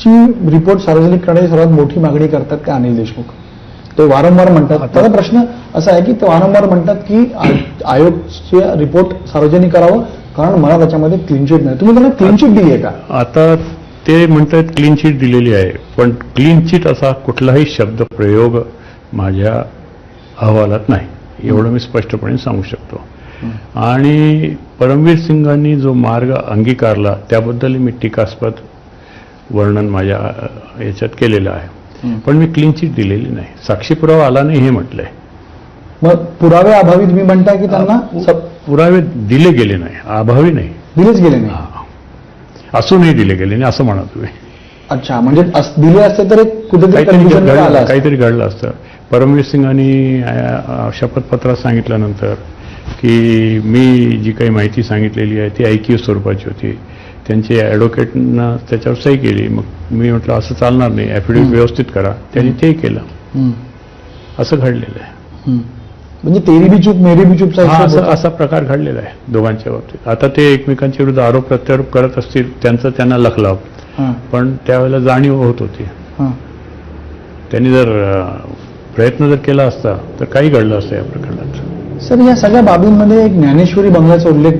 ची रिपोर्ट सार्वजनिक करण्याची सर्वात मोठी मागणी करतात ते अनिल देशमुख. ते वारंवार म्हणतात. त्याचा प्रश्न असा आहे की ते वारंवार म्हणतात की आयोगचे रिपोर्ट सार्वजनिक करावं कारण मला त्याच्यामध्ये क्लीन चिट नाही. तुम्ही त्यांना क्लीन चिट दिली आहे का? आता ते म्हणतात क्लीन चिट दिलेली आहे, पण क्लीन चिट असा कुठलाही शब्द प्रयोग माझ्या अहवालात नाही, एवढं मी स्पष्टपणे सांगू शकतो. आणि परमवीर सिंगांनी जो मार्ग अंगीकारला त्याबद्दल मी टीकास्पद वर्णन माझ्या याच्यात केलेलं आहे, पण मी क्लीन चिट दिलेली नाही. साक्षी पुरावा आला नाही हे म्हटलंय. मग पुरावे अभावी तुम्ही म्हणताय की त्यांना पुरावे दिले गेले नाही, अभावी नाही, दिलेच गेले नाही. असूनही दिले गेले नाही असं म्हणा तुम्ही. अच्छा, म्हणजे दिले असते तर एक कुठेतरी काहीतरी घडलं असतं. परमवीर सिंगांनी शपथपत्रात सांगितल्यानंतर की मी जी काही माहिती सांगितलेली आहे ती ऐकीव स्वरूपाची होती, त्यांचे ॲडव्होकेटनं त्याच्यावर सही केली. मग मी म्हटलं असं चालणार नाही, ॲफिडेव्हिट व्यवस्थित करा. त्यांनी ते केलं. असं घडलेलं आहे. म्हणजे तेरी बी चूक मेरी बी चूक असा प्रकार घडलेला आहे दोघांच्या बाबतीत. आता ते एकमेकांच्या विरुद्ध आरोप प्रत्यारोप करत असतील, त्यांना लखलाव, पण त्यावेळेला जाणीव होत होती. त्यांनी जर प्रयत्न जर केला असता तर काही घडलं असतं या प्रकरणात. सर, या सगळ्या बाबींमध्ये एक ज्ञानेश्वरी बंगल्याचा उल्लेख